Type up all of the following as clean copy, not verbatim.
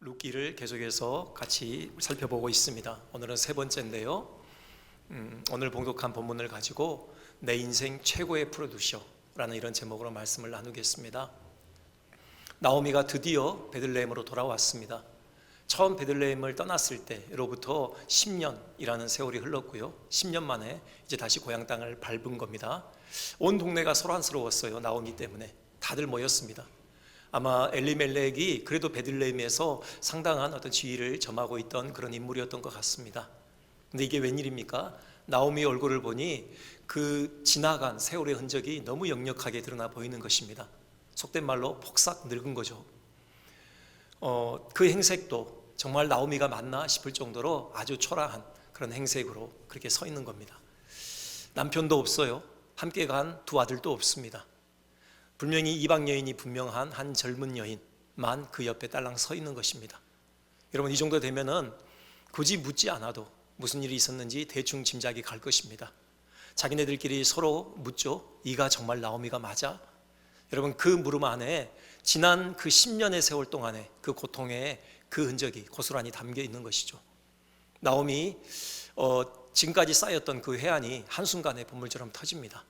룻기를 계속해서 같이 살펴보고 있습니다. 오늘은 세 번째인데요. 오늘 봉독한 본문을 가지고 내 인생 최고의 프로듀서라는 이런 제목으로 말씀을 나누겠습니다. 나오미가 드디어 베들레헴으로 돌아왔습니다. 처음 베들레헴을 떠났을 때로부터 10년이라는 세월이 흘렀고요. 10년 만에 이제 다시 고향 땅을 밟은 겁니다. 온 동네가 소란스러웠어요. 나오미 때문에 다들 모였습니다. 아마 엘리멜렉이 그래도 베들레헴에서 상당한 어떤 지위를 점하고 있던 그런 인물이었던 것 같습니다. 근데 이게 웬일입니까? 나오미 얼굴을 보니 그 지나간 세월의 흔적이 너무 역력하게 드러나 보이는 것입니다. 속된 말로 폭삭 늙은 거죠. 그 행색도 정말 나오미가 맞나 싶을 정도로 아주 초라한 그런 행색으로 그렇게 서 있는 겁니다. 남편도 없어요. 함께 간 두 아들도 없습니다. 분명히 이방 여인이 분명한 한 젊은 여인만 그 옆에 딸랑 서 있는 것입니다. 여러분, 이 정도 되면은 굳이 묻지 않아도 무슨 일이 있었는지 대충 짐작이 갈 것입니다. 자기네들끼리 서로 묻죠. 이가 정말 나오미가 맞아? 여러분, 그 물음 안에 지난 그 10년의 세월 동안의 그 고통의 그 흔적이 고스란히 담겨 있는 것이죠. 나오미 지금까지 쌓였던 그 회한이 한순간에 보물처럼 터집니다.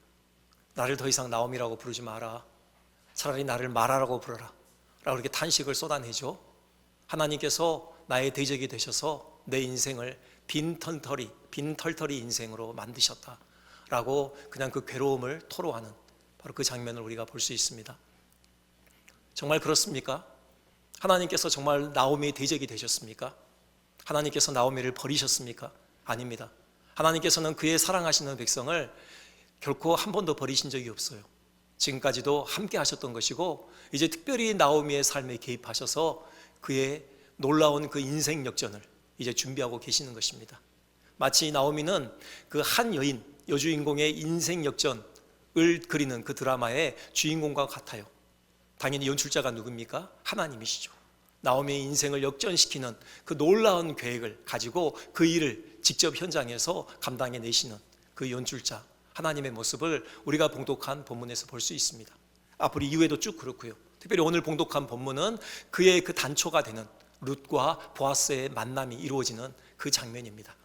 나를 더 이상 나오미라고 부르지 마라. 차라리 나를 마라라고 부르라 라고 이렇게 탄식을 쏟아내죠. 하나님께서 나의 대적이 되셔서 내 인생을 빈 털터리 인생으로 만드셨다 라고 그냥 그 괴로움을 토로하는 바로 그 장면을 우리가 볼 수 있습니다. 정말 그렇습니까? 하나님께서 정말 나오미의 대적이 되셨습니까? 하나님께서 나오미를 버리셨습니까? 아닙니다. 하나님께서는 그의 사랑하시는 백성을 결코 한 번도 버리신 적이 없어요. 지금까지도 함께 하셨던 것이고, 이제 특별히 나오미의 삶에 개입하셔서 그의 놀라운 그 인생 역전을 이제 준비하고 계시는 것입니다. 마치 나오미는 그 한 여주인공의 인생 역전을 그리는 그 드라마의 주인공과 같아요. 당연히 연출자가 누굽니까? 하나님이시죠. 나오미의 인생을 역전시키는 그 놀라운 계획을 가지고 그 일을 직접 현장에서 감당해 내시는 그 연출자 하나님의 모습을 우리가 봉독한 본문에서 볼 수 있습니다. 앞으로 이후에도 쭉 그렇고요. 특별히 오늘 봉독한 본문은 그의 그 단초가 되는 룻과 보아스의 만남이 이루어지는 그 장면입니다.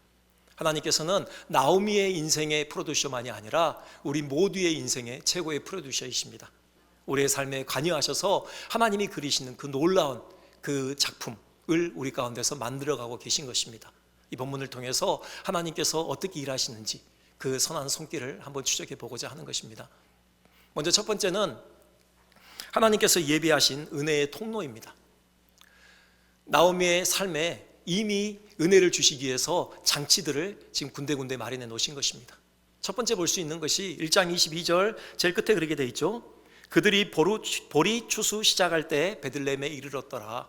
하나님께서는 나오미의 인생의 프로듀서만이 아니라 우리 모두의 인생의 최고의 프로듀서이십니다. 우리의 삶에 관여하셔서 하나님이 그리시는 그 놀라운 그 작품을 우리 가운데서 만들어가고 계신 것입니다. 이 본문을 통해서 하나님께서 어떻게 일하시는지 그 선한 손길을 한번 추적해 보고자 하는 것입니다. 먼저 첫 번째는 하나님께서 예비하신 은혜의 통로입니다. 나오미의 삶에 이미 은혜를 주시기 위해서 장치들을 지금 군데군데 마련해 놓으신 것입니다. 첫 번째 볼 수 있는 것이 1장 22절 제일 끝에 그렇게 돼 있죠. 그들이 보리 추수 시작할 때 베들레헴에 이르렀더라.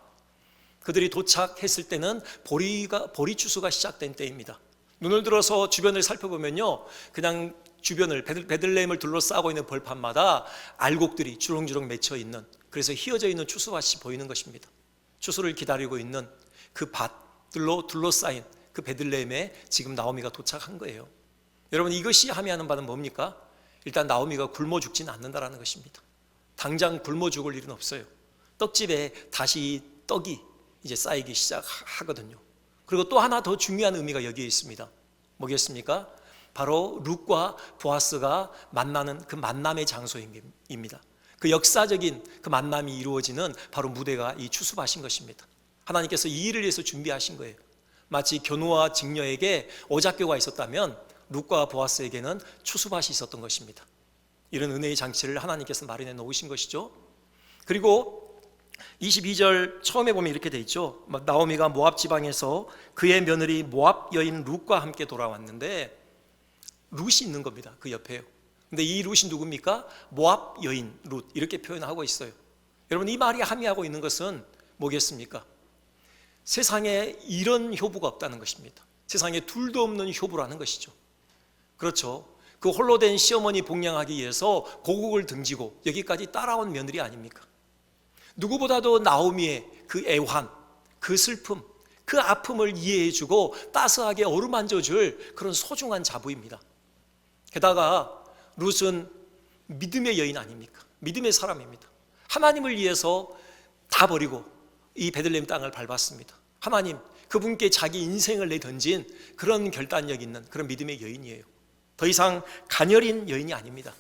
그들이 도착했을 때는 보리 추수가 시작된 때입니다. 눈을 들어서 주변을 살펴보면요, 그냥 주변을 베들레헴을 둘러싸고 있는 벌판마다 알곡들이 주렁주렁 맺혀 있는, 그래서 휘어져 있는 추수밭이 보이는 것입니다. 추수를 기다리고 있는 그 밭들로 둘러싸인 그 베들레헴에 지금 나오미가 도착한 거예요. 여러분, 이것이 함의하는 바는 뭡니까? 일단 나오미가 굶어 죽지는 않는다라는 것입니다. 당장 굶어 죽을 일은 없어요. 떡집에 다시 떡이 이제 쌓이기 시작하거든요. 그리고 또 하나 더 중요한 의미가 여기에 있습니다. 뭐겠습니까? 바로 룻과 보아스가 만나는 그 만남의 장소입니다. 그 역사적인 그 만남이 이루어지는 바로 무대가 이 추수밭인 것입니다. 하나님께서 이 일을 위해서 준비하신 거예요. 마치 견우와 직녀에게 오작교가 있었다면 룻과 보아스에게는 추수밭이 있었던 것입니다. 이런 은혜의 장치를 하나님께서 마련해 놓으신 것이죠. 그리고 22절 처음에 보면 이렇게 돼 있죠. 나오미가 모압 지방에서 그의 며느리 모압 여인 룻과 함께 돌아왔는데, 룻이 있는 겁니다. 그 옆에요. 근데 이 룻이 누굽니까? 모압 여인 룻, 이렇게 표현하고 있어요. 여러분, 이 말이 함의하고 있는 것은 뭐겠습니까? 세상에 이런 효부가 없다는 것입니다. 세상에 둘도 없는 효부라는 것이죠. 그렇죠. 그 홀로 된 시어머니 복양하기 위해서 고국을 등지고 여기까지 따라온 며느리 아닙니까? 누구보다도 나오미의 그 애환, 그 슬픔, 그 아픔을 이해해주고 따스하게 어루만져줄 그런 소중한 자부입니다. 게다가 룻은 믿음의 여인 아닙니까? 믿음의 사람입니다. 하나님을 위해서 다 버리고 이 베들레헴 땅을 밟았습니다. 하나님, 그분께 자기 인생을 내던진 그런 결단력 있는 그런 믿음의 여인이에요. 더 이상 가녀린 여인이 아닙니다.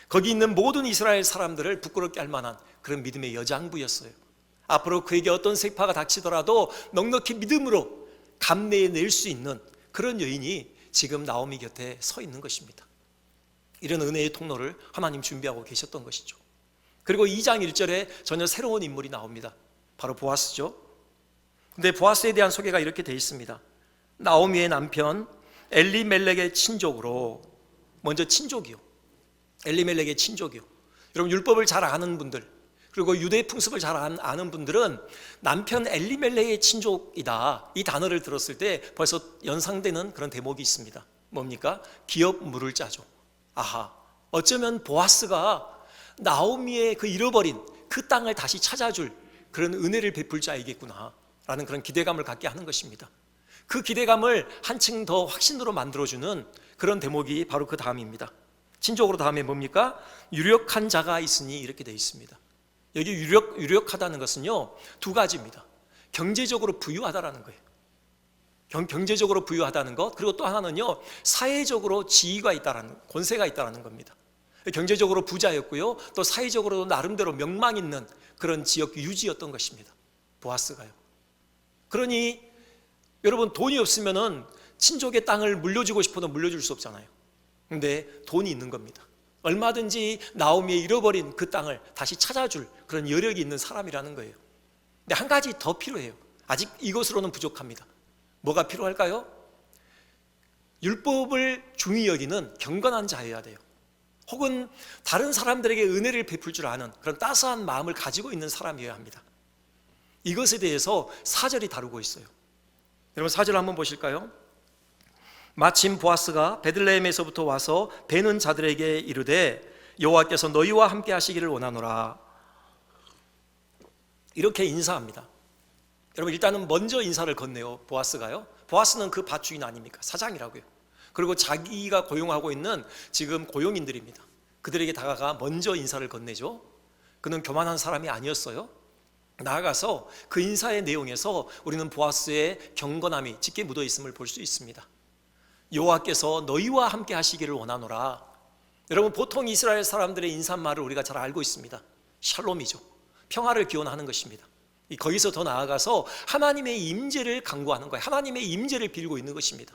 거기 있는 모든 이스라엘 사람들을 부끄럽게 할 만한 그런 믿음의 여장부였어요. 앞으로 그에게 어떤 세파가 닥치더라도 넉넉히 믿음으로 감내해낼 수 있는 그런 여인이 지금 나오미 곁에 서 있는 것입니다. 이런 은혜의 통로를 하나님 준비하고 계셨던 것이죠. 그리고 2장 1절에 전혀 새로운 인물이 나옵니다. 바로 보아스죠. 근데 보아스에 대한 소개가 이렇게 되어 있습니다. 나오미의 남편 엘리멜렉의 친족으로, 먼저 친족이요, 엘리멜렉의 친족이요. 여러분, 율법을 잘 아는 분들, 그리고 유대 풍습을 잘 아는 분들은 남편 엘리멜렉의 친족이다, 이 단어를 들었을 때 벌써 연상되는 그런 대목이 있습니다. 뭡니까? 기업 물을 짜죠. 아하, 어쩌면 보아스가 나오미의 그 잃어버린 그 땅을 다시 찾아줄 그런 은혜를 베풀 자이겠구나 라는 그런 기대감을 갖게 하는 것입니다. 그 기대감을 한층 더 확신으로 만들어주는 그런 대목이 바로 그 다음입니다. 친족으로 다음에 뭡니까? 유력한 자가 있으니, 이렇게 되어 있습니다. 여기 유력하다는 것은요, 두 가지입니다. 경제적으로 부유하다라는 거예요. 경제적으로 부유하다는 것, 그리고 또 하나는요, 사회적으로 지위가 있다라는, 권세가 있다라는 겁니다. 경제적으로 부자였고요, 또 사회적으로도 나름대로 명망 있는 그런 지역 유지였던 것입니다. 보아스가요. 그러니 여러분, 돈이 없으면은 친족의 땅을 물려주고 싶어도 물려줄 수 없잖아요. 근데 돈이 있는 겁니다. 얼마든지 나오미의 잃어버린 그 땅을 다시 찾아줄 그런 여력이 있는 사람이라는 거예요. 근데 한 가지 더 필요해요. 아직 이것으로는 부족합니다. 뭐가 필요할까요? 율법을 중히 여기는 경건한 자여야 돼요. 혹은 다른 사람들에게 은혜를 베풀 줄 아는 그런 따스한 마음을 가지고 있는 사람이어야 합니다. 이것에 대해서 4절이 다루고 있어요. 여러분, 4절 한번 보실까요? 마침 보아스가 베들레헴에서부터 와서 베는 자들에게 이르되 여호와께서 너희와 함께 하시기를 원하노라, 이렇게 인사합니다. 여러분, 일단은 먼저 인사를 건네요. 보아스가요. 보아스는 그 밭 주인 아닙니까? 사장이라고요. 그리고 자기가 고용하고 있는 지금 고용인들입니다. 그들에게 다가가 먼저 인사를 건네죠. 그는 교만한 사람이 아니었어요. 나아가서 그 인사의 내용에서 우리는 보아스의 경건함이 짙게 묻어 있음을 볼 수 있습니다. 여호와께서 너희와 함께 하시기를 원하노라. 여러분, 보통 이스라엘 사람들의 인사말을 우리가 잘 알고 있습니다. 샬롬이죠. 평화를 기원하는 것입니다. 거기서 더 나아가서 하나님의 임재를 강구하는 거예요. 하나님의 임재를 빌고 있는 것입니다.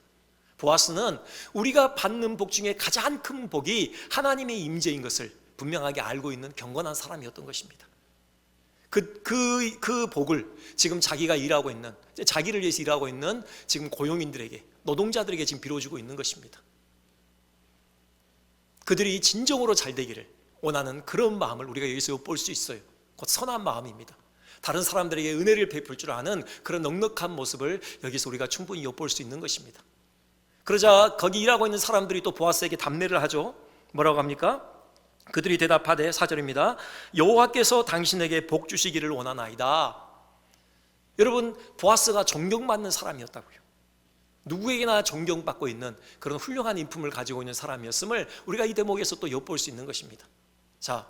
보아스는 우리가 받는 복 중에 가장 큰 복이 하나님의 임재인 것을 분명하게 알고 있는 경건한 사람이었던 것입니다. 그 복을 지금 자기가 일하고 있는, 자기를 위해서 일하고 있는 지금 고용인들에게, 노동자들에게 지금 빌어주고 있는 것입니다. 그들이 진정으로 잘 되기를 원하는 그런 마음을 우리가 여기서 볼 수 있어요. 곧 선한 마음입니다. 다른 사람들에게 은혜를 베풀 줄 아는 그런 넉넉한 모습을 여기서 우리가 충분히 엿볼 수 있는 것입니다. 그러자 거기 일하고 있는 사람들이 또 보아스에게 답례를 하죠. 뭐라고 합니까? 그들이 대답하되, 4절입니다. 여호와께서 당신에게 복 주시기를 원하나이다. 여러분, 보아스가 존경받는 사람이었다고요. 누구에게나 존경받고 있는 그런 훌륭한 인품을 가지고 있는 사람이었음을 우리가 이 대목에서 또 엿볼 수 있는 것입니다. 자,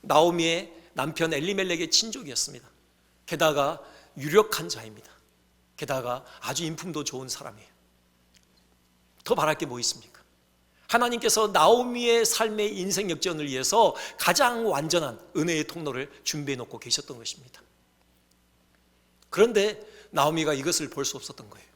나오미의 남편 엘리멜렉의 친족이었습니다. 게다가 유력한 자입니다. 게다가 아주 인품도 좋은 사람이에요. 더 바랄 게 뭐 있습니까? 하나님께서 나오미의 삶의 인생 역전을 위해서 가장 완전한 은혜의 통로를 준비해 놓고 계셨던 것입니다. 그런데 나오미가 이것을 볼 수 없었던 거예요.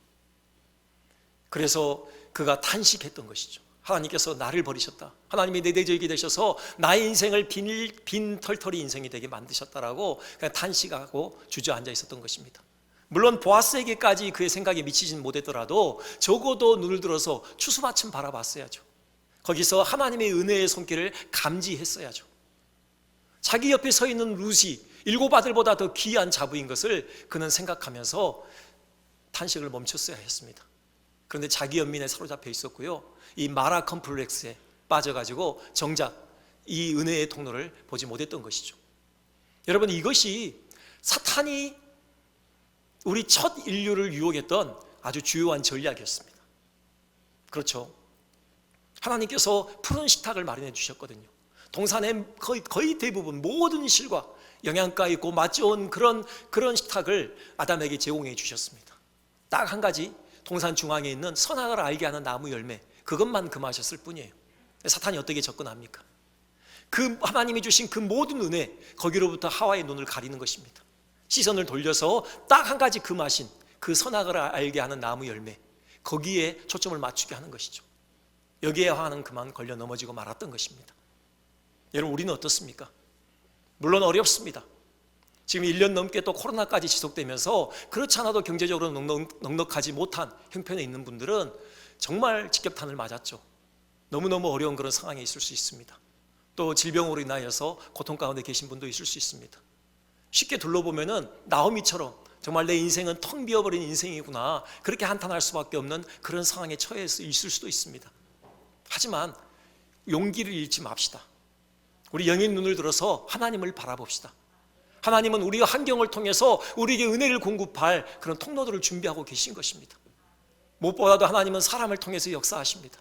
그래서 그가 탄식했던 것이죠. 하나님께서 나를 버리셨다. 하나님이 내 대적이 되셔서 나의 인생을 빈 털털이 인생이 되게 만드셨다라고 그냥 탄식하고 주저앉아 있었던 것입니다. 물론 보아스에게까지 그의 생각에 미치진 못했더라도 적어도 눈을 들어서 추수마침 바라봤어야죠. 거기서 하나님의 은혜의 손길을 감지했어야죠. 자기 옆에 서 있는 룻이 7 아들보다 더 귀한 자부인 것을 그는 생각하면서 탄식을 멈췄어야 했습니다. 그런데 자기 연민에 사로잡혀 있었고요, 이 마라 컴플렉스에 빠져가지고 정작 이 은혜의 통로를 보지 못했던 것이죠. 여러분, 이것이 사탄이 우리 첫 인류를 유혹했던 아주 주요한 전략이었습니다. 그렇죠. 하나님께서 푸른 식탁을 마련해 주셨거든요. 동산의 거의 대부분 모든 실과 영양가 있고 맛 좋은 그런 식탁을 아담에게 제공해 주셨습니다. 딱 한 가지, 동산 중앙에 있는 선악을 알게 하는 나무 열매, 그것만 금하셨을 뿐이에요. 사탄이 어떻게 접근합니까? 그 하나님이 주신 그 모든 은혜, 거기로부터 하와의 눈을 가리는 것입니다. 시선을 돌려서 딱 한 가지 금하신 그 선악을 알게 하는 나무 열매, 거기에 초점을 맞추게 하는 것이죠. 여기에 하와는 그만 걸려 넘어지고 말았던 것입니다. 여러분, 우리는 어떻습니까? 물론 어렵습니다. 지금 1년 넘게 또 코로나까지 지속되면서 그렇지 않아도 경제적으로 넉넉하지 못한 형편에 있는 분들은 정말 직격탄을 맞았죠. 너무너무 어려운 그런 상황에 있을 수 있습니다. 또 질병으로 인하여서 고통 가운데 계신 분도 있을 수 있습니다. 쉽게 둘러보면은 나오미처럼 정말 내 인생은 텅 비어버린 인생이구나, 그렇게 한탄할 수밖에 없는 그런 상황에 처해서 있을 수도 있습니다. 하지만 용기를 잃지 맙시다. 우리 영의 눈을 들어서 하나님을 바라봅시다. 하나님은 우리 환경을 통해서 우리에게 은혜를 공급할 그런 통로들을 준비하고 계신 것입니다. 무엇보다도 하나님은 사람을 통해서 역사하십니다.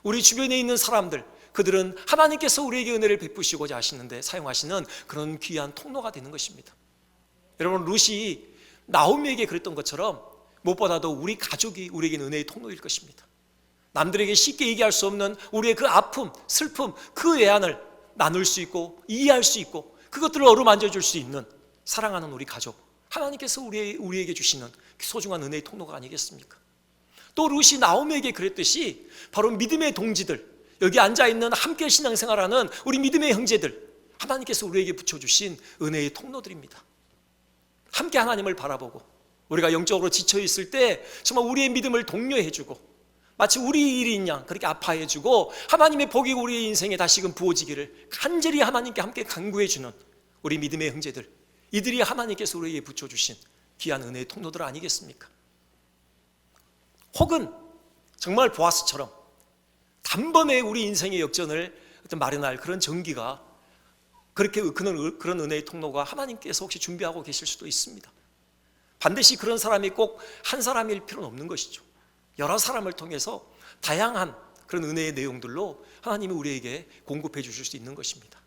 우리 주변에 있는 사람들, 그들은 하나님께서 우리에게 은혜를 베푸시고자 하시는데 사용하시는 그런 귀한 통로가 되는 것입니다. 여러분, 룻이 나오미에게 그랬던 것처럼 무엇보다도 우리 가족이 우리에게 은혜의 통로일 것입니다. 남들에게 쉽게 얘기할 수 없는 우리의 그 아픔, 슬픔, 그 애환을 나눌 수 있고 이해할 수 있고 그것들을 어루만져 줄 수 있는 사랑하는 우리 가족, 하나님께서 우리에게 주시는 소중한 은혜의 통로가 아니겠습니까? 또 룻이 나오미에게 그랬듯이 바로 믿음의 동지들, 여기 앉아있는 함께 신앙생활하는 우리 믿음의 형제들, 하나님께서 우리에게 붙여주신 은혜의 통로들입니다. 함께 하나님을 바라보고 우리가 영적으로 지쳐있을 때 정말 우리의 믿음을 독려해주고 마치 우리 일인 양 그렇게 아파해주고 하나님의 복이 우리의 인생에 다시금 부어지기를 간절히 하나님께 함께 간구해주는 우리 믿음의 형제들, 이들이 하나님께서 우리에게 붙여주신 귀한 은혜의 통로들 아니겠습니까? 혹은 정말 보아스처럼 단번에 우리 인생의 역전을 마련할 그런 전기가, 그렇게 그런 은혜의 통로가 하나님께서 혹시 준비하고 계실 수도 있습니다. 반드시 그런 사람이 꼭 한 사람일 필요는 없는 것이죠. 여러 사람을 통해서 다양한 그런 은혜의 내용들로 하나님이 우리에게 공급해 주실 수 있는 것입니다.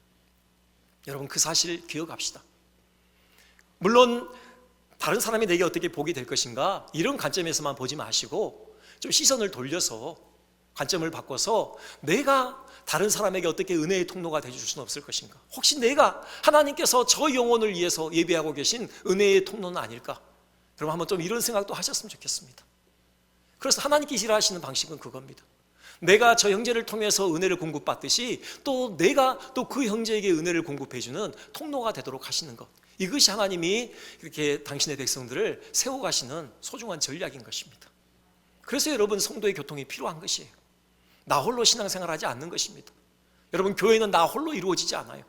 여러분, 그 사실 기억합시다. 물론 다른 사람이 내게 어떻게 보게 될 것인가, 이런 관점에서만 보지 마시고 좀 시선을 돌려서 관점을 바꿔서 내가 다른 사람에게 어떻게 은혜의 통로가 되어줄 수는 없을 것인가, 혹시 내가 하나님께서 저 영혼을 위해서 예비하고 계신 은혜의 통로는 아닐까, 여러분 한번 좀 이런 생각도 하셨으면 좋겠습니다. 그래서 하나님께서 일하시는 방식은 그겁니다. 내가 저 형제를 통해서 은혜를 공급받듯이 또 내가 또 그 형제에게 은혜를 공급해주는 통로가 되도록 하시는 것, 이것이 하나님이 이렇게 당신의 백성들을 세워가시는 소중한 전략인 것입니다. 그래서 여러분, 성도의 교통이 필요한 것이에요. 나 홀로 신앙생활하지 않는 것입니다. 여러분, 교회는 나 홀로 이루어지지 않아요.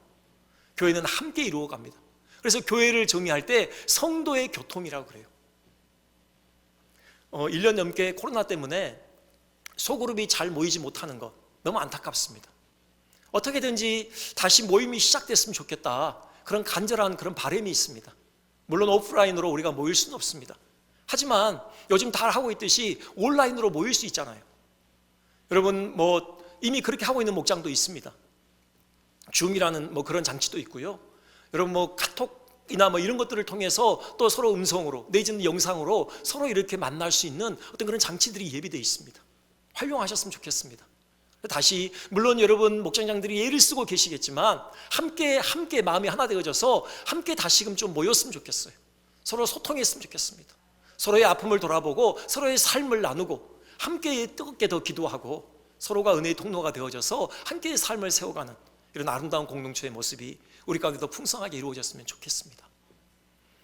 교회는 함께 이루어갑니다. 그래서 교회를 정의할 때 성도의 교통이라고 그래요. 1년 넘게 코로나 때문에 소그룹이 잘 모이지 못하는 것 너무 안타깝습니다. 어떻게든지 다시 모임이 시작됐으면 좋겠다, 그런 간절한 그런 바람이 있습니다. 물론 오프라인으로 우리가 모일 수는 없습니다. 하지만 요즘 다 하고 있듯이 온라인으로 모일 수 있잖아요. 여러분, 이미 그렇게 하고 있는 목장도 있습니다. 줌이라는 그런 장치도 있고요. 여러분 카톡이나 이런 것들을 통해서 또 서로 음성으로 내지는 영상으로 서로 이렇게 만날 수 있는 어떤 그런 장치들이 예비되어 있습니다. 활용하셨으면 좋겠습니다. 다시 물론 여러분 목장장들이 예를 쓰고 계시겠지만 함께 마음이 하나 되어져서 함께 다시금 좀 모였으면 좋겠어요. 서로 소통했으면 좋겠습니다. 서로의 아픔을 돌아보고 서로의 삶을 나누고 함께 뜨겁게 더 기도하고 서로가 은혜의 통로가 되어져서 함께의 삶을 세워가는 이런 아름다운 공동체의 모습이 우리 가운데 더 풍성하게 이루어졌으면 좋겠습니다.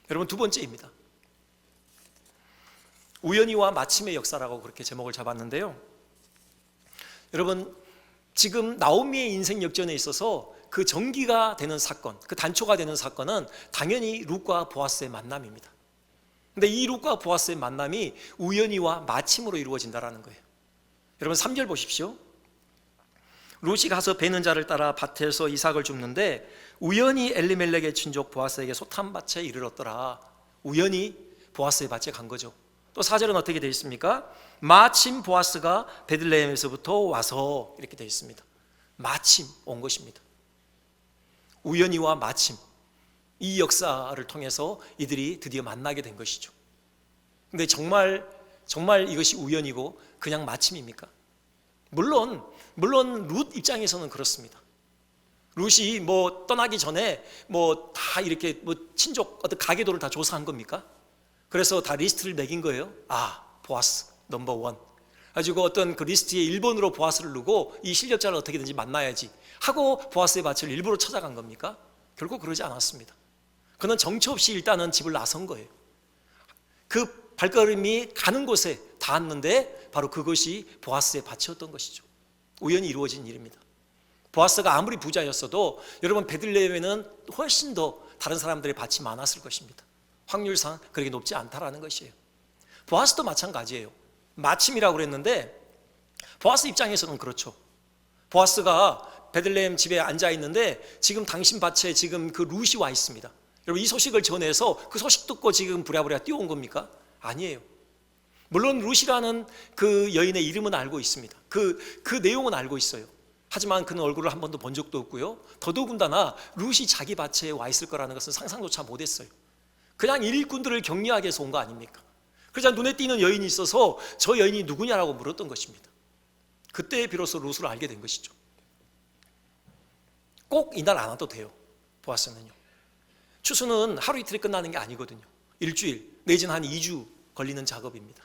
여러분, 두 번째입니다. 우연히와 마침의 역사라고 그렇게 제목을 잡았는데요. 여러분, 지금 나오미의 인생 역전에 있어서 그 전기가 되는 사건, 그 단초가 되는 사건은 당연히 룻과 보아스의 만남입니다. 근데 이 룻과 보아스의 만남이 우연히와 마침으로 이루어진다는 거예요. 여러분, 3절 보십시오. 룻이 가서 베는 자를 따라 밭에서 이삭을 줍는데 우연히 엘리멜렉의 친족 보아스에게 소탄밭에 이르렀더라. 우연히 보아스의 밭에 간 거죠. 또 4절은 어떻게 되어 있습니까? 마침 보아스가 베들레헴에서부터 와서, 이렇게 되어 있습니다. 마침 온 것입니다. 우연히와 마침. 이 역사를 통해서 이들이 드디어 만나게 된 것이죠. 근데 정말 이것이 우연이고 그냥 마침입니까? 물론 룻 입장에서는 그렇습니다. 룻이 떠나기 전에 다 이렇게 친족 어떤 가계도를 다 조사한 겁니까? 그래서 다 리스트를 매긴 거예요. 보아스 넘버 원 가지고 어떤 그 리스트에 1번으로 보아스를 누고 이 실력자를 어떻게든지 만나야지 하고 보아스의 밭을 일부러 찾아간 겁니까? 결국 그러지 않았습니다. 그는 정처 없이 일단은 집을 나선 거예요. 그 발걸음이 가는 곳에 닿았는데 바로 그것이 보아스의 밭이었던 것이죠. 우연히 이루어진 일입니다. 보아스가 아무리 부자였어도 여러분 베들레헴에는 훨씬 더 다른 사람들의 밭이 많았을 것입니다. 확률상 그렇게 높지 않다라는 것이에요. 보아스도 마찬가지예요. 마침이라고 그랬는데 보아스 입장에서는 그렇죠. 보아스가 베들레헴 집에 앉아 있는데 지금 당신 밭에 지금 그 룻이 와 있습니다. 여러분 이 소식을 전해서 그 소식 듣고 지금 부랴부랴 뛰어온 겁니까? 아니에요. 물론 룻이라는 그 여인의 이름은 알고 있습니다. 그 내용은 알고 있어요. 하지만 그는 얼굴을 한 번도 본 적도 없고요. 더더군다나 룻이 자기 밭에 와 있을 거라는 것은 상상조차 못했어요. 그냥 일꾼들을 격려하기 위해서 온 거 아닙니까? 그러자 눈에 띄는 여인이 있어서 저 여인이 누구냐라고 물었던 것입니다. 그때 비로소 룻을 알게 된 것이죠. 꼭 이날 안 와도 돼요. 보아스는요. 추수는 하루 이틀에 끝나는 게 아니거든요. 일주일 내지는 한 2주 걸리는 작업입니다.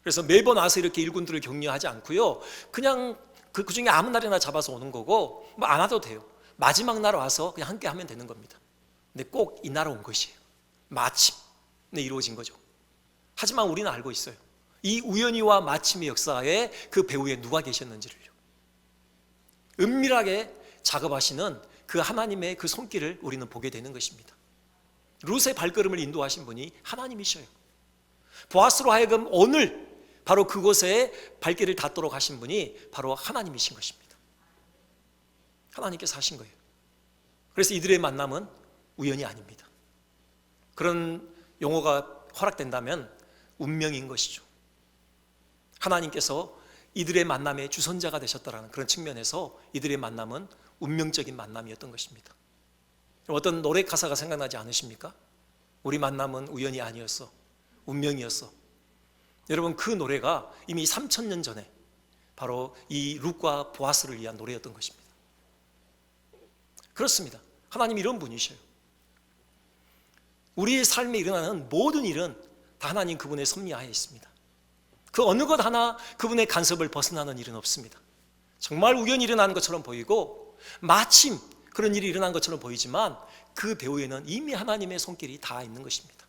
그래서 매번 와서 이렇게 일꾼들을 격려하지 않고요. 그냥 그 중에 아무 날이나 잡아서 오는 거고 안 와도 돼요. 마지막 날 와서 그냥 함께 하면 되는 겁니다. 근데 꼭 이날 온 것이에요. 마침내 이루어진 거죠. 하지만 우리는 알고 있어요. 이 우연히와 마침의 역사에 그 배후에 누가 계셨는지를요. 은밀하게 작업하시는 그 하나님의 그 손길을 우리는 보게 되는 것입니다. 룻의 발걸음을 인도하신 분이 하나님이셔요. 보아스로 하여금 오늘 바로 그곳에 발길을 닿도록 하신 분이 바로 하나님이신 것입니다. 하나님께서 하신 거예요. 그래서 이들의 만남은 우연이 아닙니다. 그런 용어가 허락된다면 운명인 것이죠. 하나님께서 이들의 만남의 주선자가 되셨다는 그런 측면에서 이들의 만남은 운명적인 만남이었던 것입니다. 어떤 노래 가사가 생각나지 않으십니까? 우리 만남은 우연이 아니었어, 운명이었어. 여러분 그 노래가 이미 3000년 전에 바로 이 룻과 보아스를 위한 노래였던 것입니다. 그렇습니다. 하나님 이런 분이셔요. 우리의 삶에 일어나는 모든 일은 다 하나님 그분의 섭리하에 있습니다. 그 어느 것 하나 그분의 간섭을 벗어나는 일은 없습니다. 정말 우연히 일어나는 것처럼 보이고 마침 그런 일이 일어난 것처럼 보이지만 그 배후에는 이미 하나님의 손길이 다 있는 것입니다.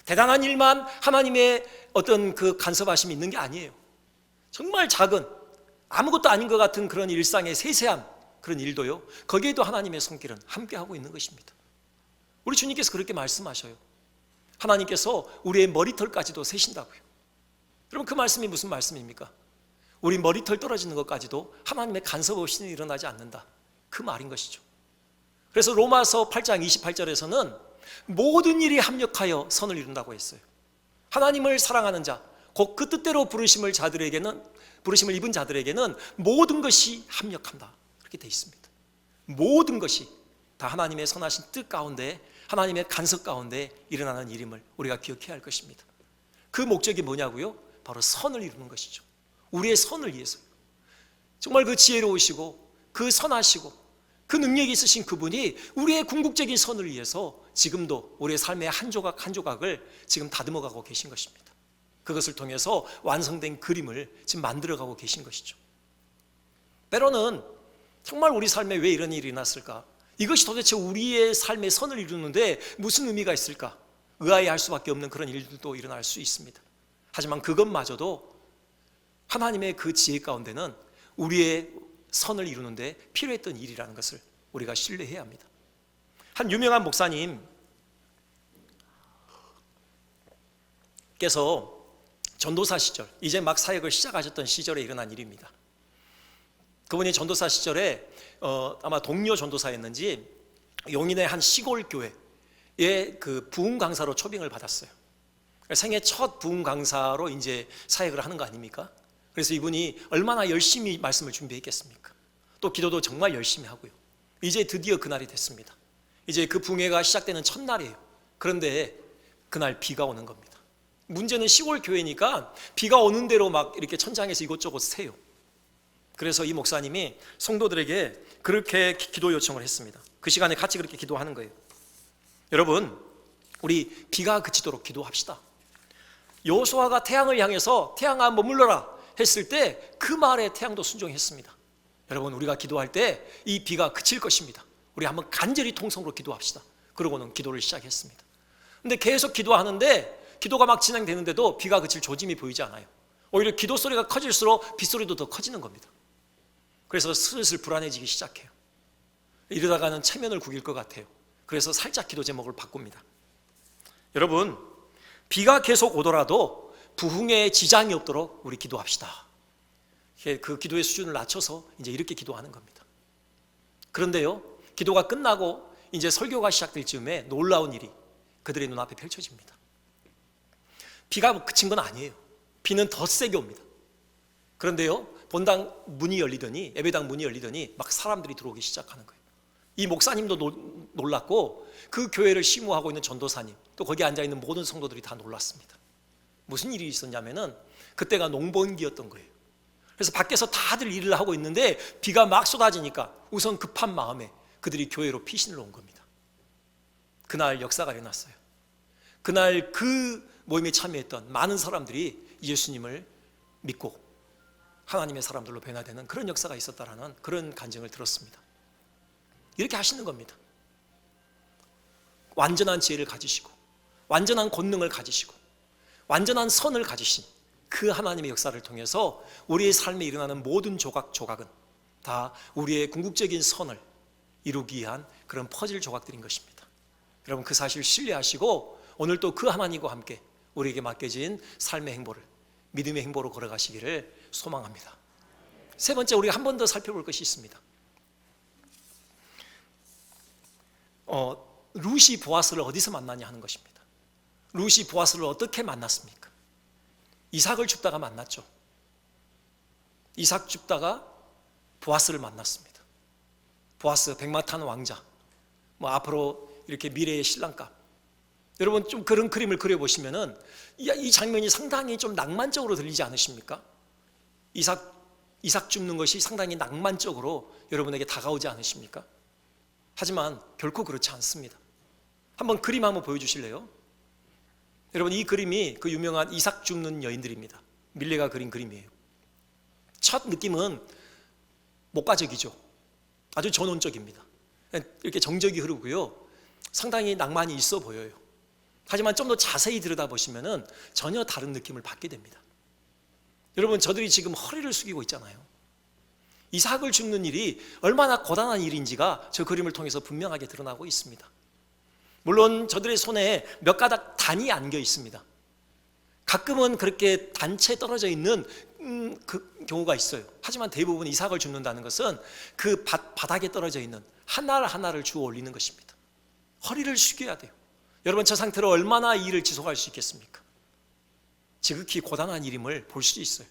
대단한 일만 하나님의 어떤 그 간섭하심이 있는 게 아니에요. 정말 작은 아무것도 아닌 것 같은 그런 일상의 세세한 그런 일도요, 거기에도 하나님의 손길은 함께하고 있는 것입니다. 우리 주님께서 그렇게 말씀하셔요. 하나님께서 우리의 머리털까지도 세신다고요. 여러분 그 말씀이 무슨 말씀입니까? 우리 머리털 떨어지는 것까지도 하나님의 간섭 없이는 일어나지 않는다, 그 말인 것이죠. 그래서 로마서 8장 28절에서는 모든 일이 합력하여 선을 이룬다고 했어요. 하나님을 사랑하는 자, 곧 그 뜻대로 부르심을 입은 자들에게는 모든 것이 합력한다, 그렇게 되어 있습니다. 모든 것이 다 하나님의 선하신 뜻 가운데, 하나님의 간섭 가운데 일어나는 일임을 우리가 기억해야 할 것입니다. 그 목적이 뭐냐고요? 바로 선을 이루는 것이죠. 우리의 선을 위해서요. 정말 그 지혜로우시고 그 선하시고 그 능력이 있으신 그분이 우리의 궁극적인 선을 위해서 지금도 우리의 삶의 한 조각 한 조각을 지금 다듬어가고 계신 것입니다. 그것을 통해서 완성된 그림을 지금 만들어가고 계신 것이죠. 때로는 정말 우리 삶에 왜 이런 일이 났을까? 이것이 도대체 우리의 삶의 선을 이루는데 무슨 의미가 있을까? 의아해할 수밖에 없는 그런 일들도 일어날 수 있습니다. 하지만 그것마저도 하나님의 그 지혜 가운데는 우리의 선을 이루는데 필요했던 일이라는 것을 우리가 신뢰해야 합니다. 한 유명한 목사님께서 전도사 시절, 이제 막 사역을 시작하셨던 시절에 일어난 일입니다. 그분이 전도사 시절에 아마 동료 전도사였는지 용인의 한 시골 교회에 그 부흥 강사로 초빙을 받았어요. 생애 첫 부흥 강사로 이제 사역을 하는 거 아닙니까? 그래서 이분이 얼마나 열심히 말씀을 준비했겠습니까? 또 기도도 정말 열심히 하고요. 이제 드디어 그날이 됐습니다. 이제 그 붕괴가 시작되는 첫날이에요. 그런데 그날 비가 오는 겁니다. 문제는 시골 교회니까 비가 오는 대로 막 이렇게 천장에서 이곳저곳 새요. 그래서 이 목사님이 성도들에게 그렇게 기도 요청을 했습니다. 그 시간에 같이 그렇게 기도하는 거예요. 여러분, 우리 비가 그치도록 기도합시다. 여호수아가 태양을 향해서 태양아 머물러라 했을 때 그 말에 태양도 순종했습니다. 여러분, 우리가 기도할 때 이 비가 그칠 것입니다. 우리 한번 간절히 통성으로 기도합시다. 그러고는 기도를 시작했습니다. 근데 계속 기도하는데 기도가 막 진행되는데도 비가 그칠 조짐이 보이지 않아요. 오히려 기도 소리가 커질수록 빗소리도 더 커지는 겁니다. 그래서 슬슬 불안해지기 시작해요. 이러다가는 체면을 구길 것 같아요. 그래서 살짝 기도 제목을 바꿉니다. 여러분, 비가 계속 오더라도 부흥에 지장이 없도록 우리 기도합시다. 그 기도의 수준을 낮춰서 이제 이렇게 기도하는 겁니다. 그런데요, 기도가 끝나고 이제 설교가 시작될 즈음에 놀라운 일이 그들의 눈앞에 펼쳐집니다. 비가 그친 건 아니에요. 비는 더 세게 옵니다. 그런데요, 본당 문이 열리더니, 예배당 문이 열리더니 막 사람들이 들어오기 시작하는 거예요. 이 목사님도 놀랐고 그 교회를 심호하고 있는 전도사님, 또 거기 앉아있는 모든 성도들이 다 놀랐습니다. 무슨 일이 있었냐면은 그때가 농번기였던 거예요. 그래서 밖에서 다들 일을 하고 있는데 비가 막 쏟아지니까 우선 급한 마음에 그들이 교회로 피신을 온 겁니다. 그날 역사가 일어났어요. 그날 그 모임에 참여했던 많은 사람들이 예수님을 믿고 하나님의 사람들로 변화되는 그런 역사가 있었다라는 그런 간증을 들었습니다. 이렇게 하시는 겁니다. 완전한 지혜를 가지시고 완전한 권능을 가지시고 완전한 선을 가지신 그 하나님의 역사를 통해서 우리의 삶에 일어나는 모든 조각조각은 다 우리의 궁극적인 선을 이루기 위한 그런 퍼즐 조각들인 것입니다. 여러분, 그 사실을 신뢰하시고 오늘 또 그 하나님과 함께 우리에게 맡겨진 삶의 행보를, 믿음의 행보로 걸어가시기를 소망합니다. 세 번째, 우리가 한 번 더 살펴볼 것이 있습니다. 룻이 보아스를 어디서 만나냐 하는 것입니다. 룻이 보아스를 어떻게 만났습니까? 이삭을 줍다가 만났죠. 이삭 줍다가 보아스를 만났습니다. 보아스, 백마탄 왕자, 앞으로 이렇게 미래의 신랑감. 여러분, 좀 그런 그림을 그려보시면은 이 장면이 상당히 좀 낭만적으로 들리지 않으십니까? 이삭 줍는 것이 상당히 낭만적으로 여러분에게 다가오지 않으십니까? 하지만 결코 그렇지 않습니다. 한번 그림 한번 보여주실래요? 여러분, 이 그림이 그 유명한 이삭 줍는 여인들입니다. 밀레가 그린 그림이에요. 첫 느낌은 목가적이죠. 아주 전원적입니다. 이렇게 정적이 흐르고요, 상당히 낭만이 있어 보여요. 하지만 좀 더 자세히 들여다보시면 전혀 다른 느낌을 받게 됩니다. 여러분, 저들이 지금 허리를 숙이고 있잖아요. 이삭을 줍는 일이 얼마나 고단한 일인지가 저 그림을 통해서 분명하게 드러나고 있습니다. 물론 저들의 손에 몇 가닥 단이 안겨 있습니다. 가끔은 그렇게 단체 떨어져 있는 그 경우가 있어요. 하지만 대부분 이삭을 줍는다는 것은 그 바닥에 떨어져 있는 하나하나를 주워 올리는 것입니다. 허리를 숙여야 돼요. 여러분, 저 상태로 얼마나 이 일을 지속할 수 있겠습니까? 지극히 고단한 일임을 볼 수 있어요.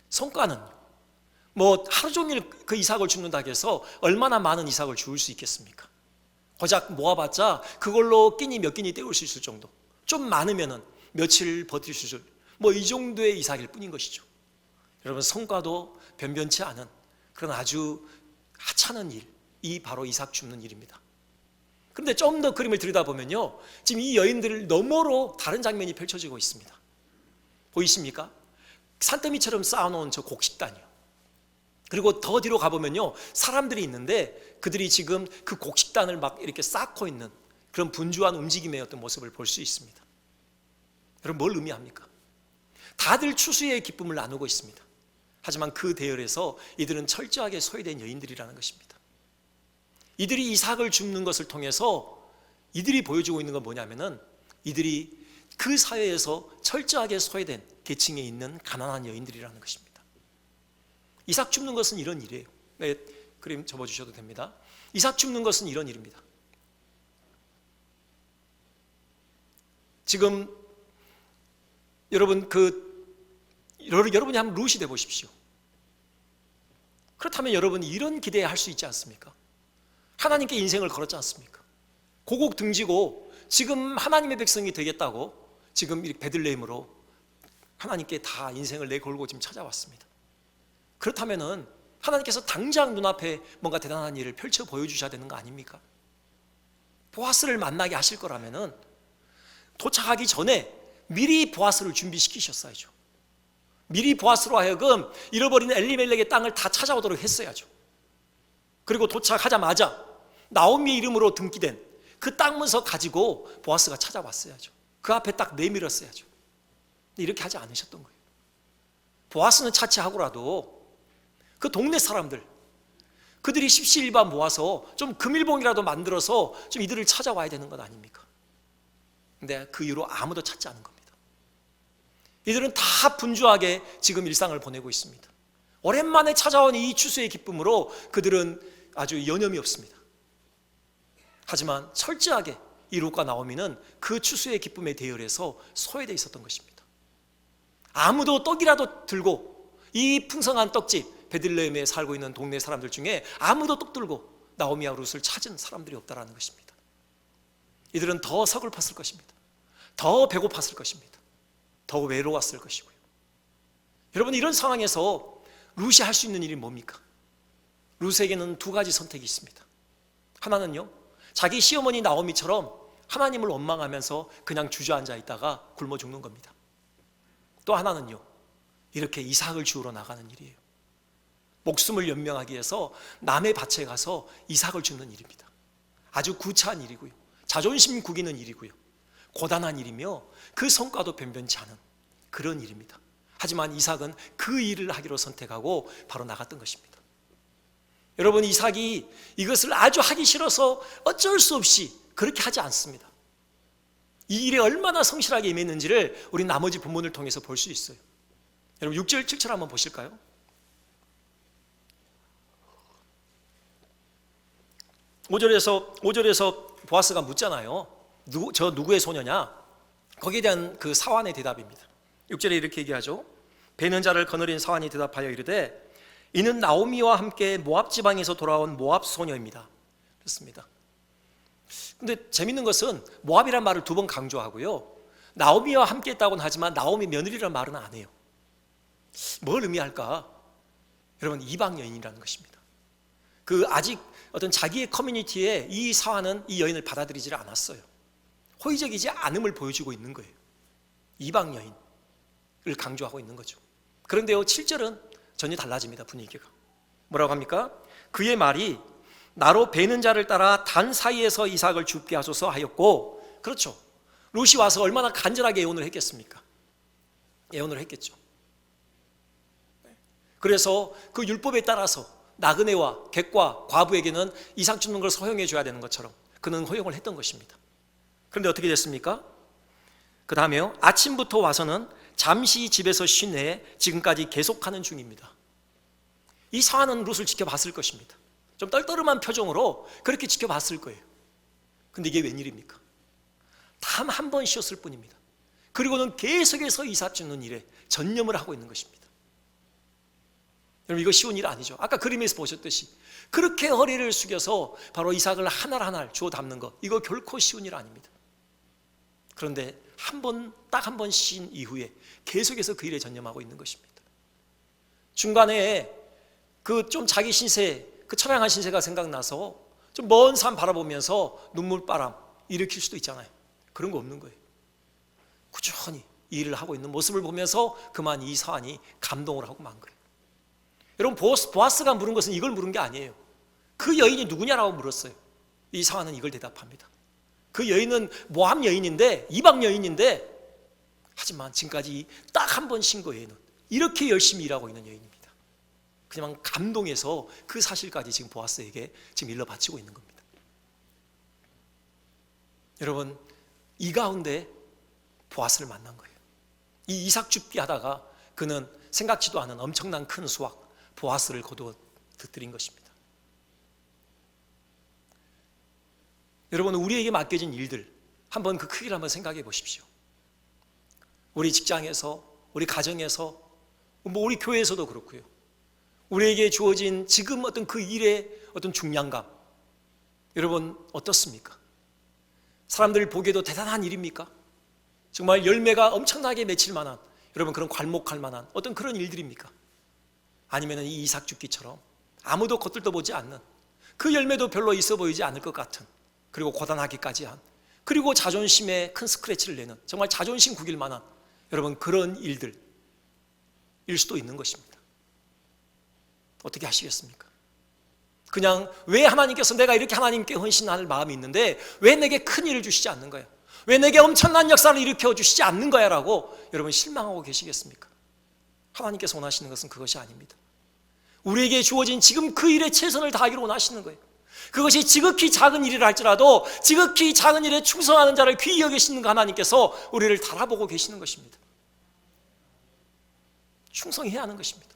성과는요, 하루 종일 그 이삭을 줍는다 해서 얼마나 많은 이삭을 주울 수 있겠습니까? 고작 모아봤자 그걸로 끼니 몇 끼니 때울 수 있을 정도, 좀 많으면은 며칠 버틸 수 있을 이 정도의 이삭일 뿐인 것이죠. 여러분, 성과도 변변치 않은 그런 아주 하찮은 일, 이 바로 이삭 줍는 일입니다. 그런데 좀 더 그림을 들여다보면요, 지금 이 여인들 너머로 다른 장면이 펼쳐지고 있습니다. 보이십니까? 산더미처럼 쌓아놓은 저 곡식단이요. 그리고 더 뒤로 가보면요, 사람들이 있는데 그들이 지금 그 곡식단을 막 이렇게 쌓고 있는 그런 분주한 움직임의 어떤 모습을 볼 수 있습니다. 여러분, 뭘 의미합니까? 다들 추수의 기쁨을 나누고 있습니다. 하지만 그 대열에서 이들은 철저하게 소외된 여인들이라는 것입니다. 이들이 이삭을 줍는 것을 통해서 이들이 보여주고 있는 건 뭐냐면은 이들이 그 사회에서 철저하게 소외된 계층에 있는 가난한 여인들이라는 것입니다. 이삭 줍는 것은 이런 일이에요. 네, 그림 접어주셔도 됩니다. 이삭 줍는 것은 이런 일입니다. 지금 여러분이 한번 룻이 되보십시오. 그렇다면 여러분이 이런 기대할 수 있지 않습니까? 하나님께 인생을 걸었지 않습니까? 고국 등지고 지금 하나님의 백성이 되겠다고 지금 이 베들레헴으로 하나님께 다 인생을 내걸고 지금 찾아왔습니다. 그렇다면은 하나님께서 당장 눈앞에 뭔가 대단한 일을 펼쳐 보여주셔야 되는 거 아닙니까? 보아스를 만나게 하실 거라면은 도착하기 전에 미리 보아스를 준비시키셨어야죠. 미리 보아스로 하여금 잃어버린 엘리멜렉의 땅을 다 찾아오도록 했어야죠. 그리고 도착하자마자 나오미 이름으로 등기된 그 땅 문서 가지고 보아스가 찾아왔어야죠. 그 앞에 딱 내밀었어야죠. 이렇게 하지 않으셨던 거예요. 보아스는 차치하고라도 그 동네 사람들, 그들이 십시일반 모아서 좀 금일봉이라도 만들어서 좀 이들을 찾아와야 되는 것 아닙니까? 근데 그 이후로 아무도 찾지 않은 겁니다. 이들은 다 분주하게 지금 일상을 보내고 있습니다. 오랜만에 찾아온 이 추수의 기쁨으로 그들은 아주 여념이 없습니다. 하지만 철저하게 이 룻과 나오미는 그 추수의 기쁨에 대열해서 소외되어 있었던 것입니다. 아무도 떡이라도 들고, 이 풍성한 떡집 베들레헴에 살고 있는 동네 사람들 중에 아무도 떡 들고 나오미와 룻을 찾은 사람들이 없다라는 것입니다. 이들은 더 서글펐을 것입니다. 더 배고팠을 것입니다. 더 외로웠을 것이고요. 여러분, 이런 상황에서 룻이 할 수 있는 일이 뭡니까? 룻에게는 두 가지 선택이 있습니다. 하나는요, 자기 시어머니 나오미처럼 하나님을 원망하면서 그냥 주저앉아 있다가 굶어 죽는 겁니다. 또 하나는요, 이렇게 이삭을 주우러 나가는 일이에요. 목숨을 연명하기 위해서 남의 밭에 가서 이삭을 줍는 일입니다. 아주 구차한 일이고요, 자존심 구기는 일이고요, 고단한 일이며 그 성과도 변변치 않은 그런 일입니다. 하지만 이삭은 그 일을 하기로 선택하고 바로 나갔던 것입니다. 여러분, 이삭이 이것을 아주 하기 싫어서 어쩔 수 없이 그렇게 하지 않습니다. 이 일에 얼마나 성실하게 임했는지를 우리 나머지 본문을 통해서 볼 수 있어요. 여러분, 6절 7절 한번 보실까요? 5절에서 보아스가 묻잖아요. 저 누구의 소녀냐? 거기에 대한 그 사환의 대답입니다. 6절에 이렇게 얘기하죠. 베는 자를 거느린 사환이 대답하여 이르되 이는 나오미와 함께 모압 지방에서 돌아온 모압 소녀입니다. 그렇습니다. 근데 재밌는 것은 모압이란 말을 두 번 강조하고요, 나오미와 함께 했다고는 하지만 나오미 며느리라는 말은 안 해요. 뭘 의미할까? 여러분, 이방 여인이라는 것입니다. 그 아직 어떤 자기의 커뮤니티에 이 사환은 이 여인을 받아들이지 않았어요. 호의적이지 않음을 보여주고 있는 거예요. 이방 여인을 강조하고 있는 거죠. 그런데요, 7절은 전혀 달라집니다. 분위기가 뭐라고 합니까? 그의 말이 나로 베는 자를 따라 단 사이에서 이삭을 줍게 하소서 하였고, 그렇죠, 룻이 와서 얼마나 간절하게 애원을 했겠습니까? 애원을 했겠죠. 그래서 그 율법에 따라서 나그네와 객과 과부에게는 이삭 줍는 걸 허용해 줘야 되는 것처럼 그는 허용을 했던 것입니다. 그런데 어떻게 됐습니까? 그 다음에요, 아침부터 와서는 잠시 집에서 쉰 후에 지금까지 계속하는 중입니다. 이 사안은 룻을 지켜봤을 것입니다. 좀 떨떠름한 표정으로 그렇게 지켜봤을 거예요. 근데 이게 웬일입니까? 단 한 번 쉬었을 뿐입니다. 그리고는 계속해서 이삭 줍는 일에 전념을 하고 있는 것입니다. 여러분, 이거 쉬운 일 아니죠. 아까 그림에서 보셨듯이 그렇게 허리를 숙여서 바로 이삭을 하나하나 주워 담는 것, 이거 결코 쉬운 일 아닙니다. 그런데 딱 한 번 쉰 이후에 계속해서 그 일에 전념하고 있는 것입니다. 중간에 그 좀 자기 신세, 그 처량한 신세가 생각나서 좀 먼 산 바라보면서 눈물바람 일으킬 수도 있잖아요. 그런 거 없는 거예요. 꾸준히 이 일을 하고 있는 모습을 보면서 그만 이 사안이 감동을 하고 만 거예요. 여러분, 보아스가 물은 것은 이걸 물은 게 아니에요. 그 여인이 누구냐라고 물었어요. 이 사안은 이걸 대답합니다. 그 여인은 모압 여인인데, 이방 여인인데, 하지만 지금까지 딱 한 번 쉰 거에는 이렇게 열심히 일하고 있는 여인입니다. 그냥 감동해서 그 사실까지 지금 보아스에게 지금 일러 바치고 있는 겁니다. 여러분, 이 가운데 보아스를 만난 거예요. 이 이삭 줍기 하다가 그는 생각지도 않은 엄청난 큰 수확, 보아스를 거두어 드린 것입니다. 여러분, 우리에게 맡겨진 일들 한번 그 크기를 한번 생각해 보십시오. 우리 직장에서, 우리 가정에서, 우리 교회에서도 그렇고요. 우리에게 주어진 지금 어떤 그 일의 어떤 중량감, 여러분 어떻습니까? 사람들 보기에도 대단한 일입니까? 정말 열매가 엄청나게 맺힐 만한, 여러분 그런 괄목할 만한 어떤 그런 일들입니까? 아니면 이 이삭 죽기처럼 아무도 겉들떠 보지 않는, 그 열매도 별로 있어 보이지 않을 것 같은, 그리고 고단하기까지 한, 그리고 자존심에 큰 스크래치를 내는, 정말 자존심 구길 만한 여러분 그런 일들일 수도 있는 것입니다. 어떻게 하시겠습니까? 그냥 왜 하나님께서 내가 이렇게 하나님께 헌신할 마음이 있는데 왜 내게 큰 일을 주시지 않는 거야? 왜 내게 엄청난 역사를 일으켜 주시지 않는 거야? 라고 여러분 실망하고 계시겠습니까? 하나님께서 원하시는 것은 그것이 아닙니다. 우리에게 주어진 지금 그 일에 최선을 다하기를 원하시는 거예요. 그것이 지극히 작은 일이라 할지라도 지극히 작은 일에 충성하는 자를 귀히 여기시는 하나님께서 우리를 달아보고 계시는 것입니다. 충성해야 하는 것입니다.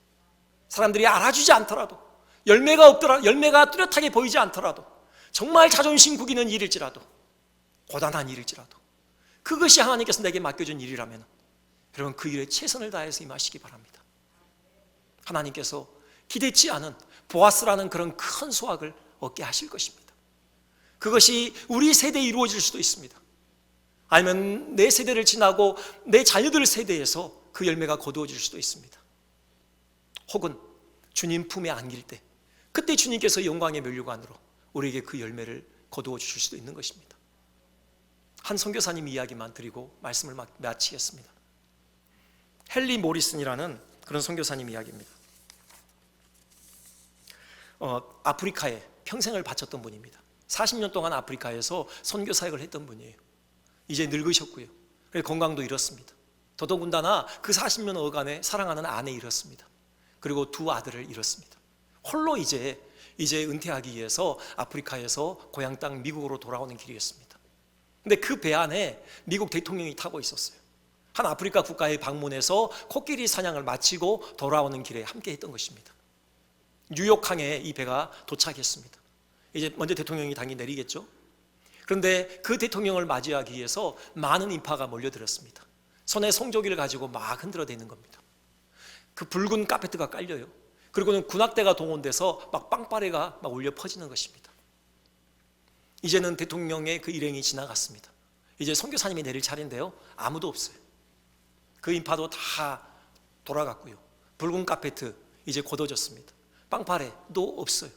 사람들이 알아주지 않더라도, 열매가 없더라도, 열매가 뚜렷하게 보이지 않더라도, 정말 자존심 구기는 일일지라도, 고단한 일일지라도, 그것이 하나님께서 내게 맡겨준 일이라면 여러분 그 일에 최선을 다해서 임하시기 바랍니다. 하나님께서 기대치 않은 보아스라는 그런 큰 수확을 얻게 하실 것입니다. 그것이 우리 세대에 이루어질 수도 있습니다. 아니면 내 세대를 지나고 내 자녀들 세대에서 그 열매가 거두어질 수도 있습니다. 혹은 주님 품에 안길 때, 그때 주님께서 영광의 면류관으로 우리에게 그 열매를 거두어 주실 수도 있는 것입니다. 한 선교사님 이야기만 드리고 말씀을 마치겠습니다. 헨리 모리슨이라는 그런 선교사님 이야기입니다. 아프리카에 평생을 바쳤던 분입니다. 40년 동안 아프리카에서 선교 사역을 했던 분이에요. 이제 늙으셨고요. 건강도 잃었습니다. 더더군다나 그 40년 어간에 사랑하는 아내 잃었습니다. 그리고 두 아들을 잃었습니다. 홀로 이제 은퇴하기 위해서 아프리카에서 고향 땅 미국으로 돌아오는 길이었습니다. 근데 그 배 안에 미국 대통령이 타고 있었어요. 한 아프리카 국가에 방문해서 코끼리 사냥을 마치고 돌아오는 길에 함께 했던 것입니다. 뉴욕항에 이 배가 도착했습니다. 이제 먼저 대통령이 당연히 내리겠죠. 그런데 그 대통령을 맞이하기 위해서 많은 인파가 몰려들었습니다. 손에 송조기를 가지고 막 흔들어대는 겁니다. 그 붉은 카페트가 깔려요. 그리고는 군악대가 동원돼서 막 빵빠레가 막 울려 퍼지는 것입니다. 이제는 대통령의 그 일행이 지나갔습니다. 이제 선교사님이 내릴 차례인데요, 아무도 없어요. 그 인파도 다 돌아갔고요. 붉은 카페트 이제 곧어졌습니다. 빵빠레도 없어요.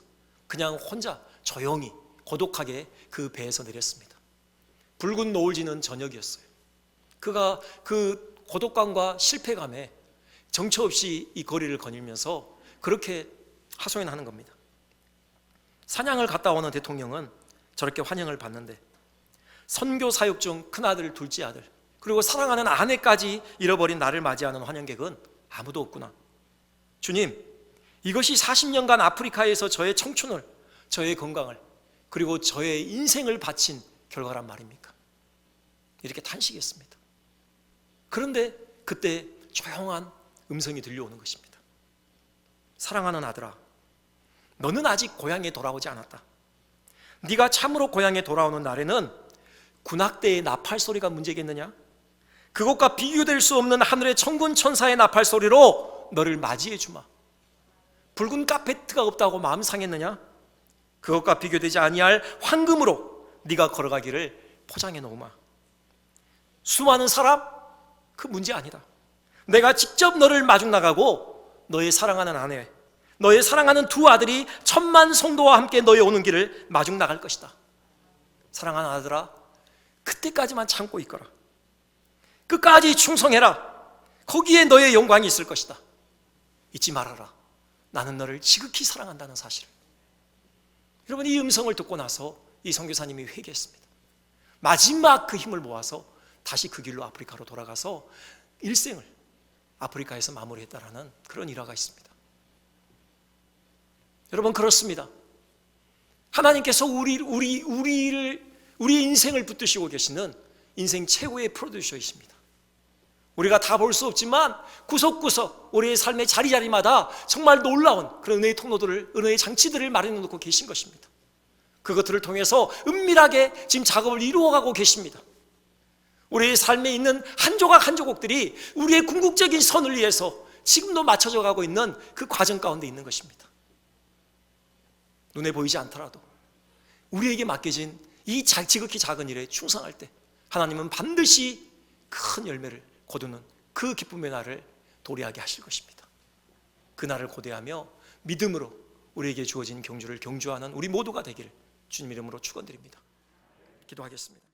그냥 혼자 조용히 고독하게 그 배에서 내렸습니다. 붉은 노을 지는 저녁이었어요. 그가 그 고독감과 실패감에 정처 없이 이 거리를 거닐면서 그렇게 하소연하는 겁니다. 사냥을 갔다 오는 대통령은 저렇게 환영을 받는데 선교 사역 중 큰아들, 둘째 아들, 그리고 사랑하는 아내까지 잃어버린 나를 맞이하는 환영객은 아무도 없구나. 주님, 이것이 40년간 아프리카에서 저의 청춘을, 저의 건강을, 그리고 저의 인생을 바친 결과란 말입니까? 이렇게 탄식했습니다. 그런데 그때 조용한 음성이 들려오는 것입니다. 사랑하는 아들아, 너는 아직 고향에 돌아오지 않았다. 네가 참으로 고향에 돌아오는 날에는 군악대의 나팔 소리가 문제겠느냐? 그것과 비교될 수 없는 하늘의 천군 천사의 나팔 소리로 너를 맞이해 주마. 붉은 카페트가 없다고 마음 상했느냐? 그것과 비교되지 아니할 황금으로 네가 걸어가기를 포장해 놓으마. 수많은 사람? 그 문제 아니다. 내가 직접 너를 마중 나가고 너의 사랑하는 아내, 너의 사랑하는 두 아들이 1000만 성도와 함께 너의 오는 길을 마중 나갈 것이다. 사랑하는 아들아, 그때까지만 참고 있거라. 끝까지 충성해라. 거기에 너의 영광이 있을 것이다. 잊지 말아라. 나는 너를 지극히 사랑한다는 사실을. 여러분, 이 음성을 듣고 나서 이 선교사님이 회개했습니다. 마지막 그 힘을 모아서 다시 그 길로 아프리카로 돌아가서 일생을 아프리카에서 마무리했다라는 그런 일화가 있습니다. 여러분, 그렇습니다. 하나님께서 우리의 인생을 붙드시고 계시는 인생 최고의 프로듀서이십니다. 우리가 다 볼 수 없지만 구석구석 우리의 삶의 자리자리마다 정말 놀라운 그런 은혜의 통로들을, 은혜의 장치들을 마련해 놓고 계신 것입니다. 그것들을 통해서 은밀하게 지금 작업을 이루어가고 계십니다. 우리의 삶에 있는 한 조각 한 조각들이 우리의 궁극적인 선을 위해서 지금도 맞춰져 가고 있는 그 과정 가운데 있는 것입니다. 눈에 보이지 않더라도 우리에게 맡겨진 이 지극히 작은 일에 충성할 때 하나님은 반드시 큰 열매를 거두는 그 기쁨의 날을 도래하게 하실 것입니다. 그 날을 고대하며 믿음으로 우리에게 주어진 경주를 경주하는 우리 모두가 되기를 주님 이름으로 축원드립니다. 기도하겠습니다.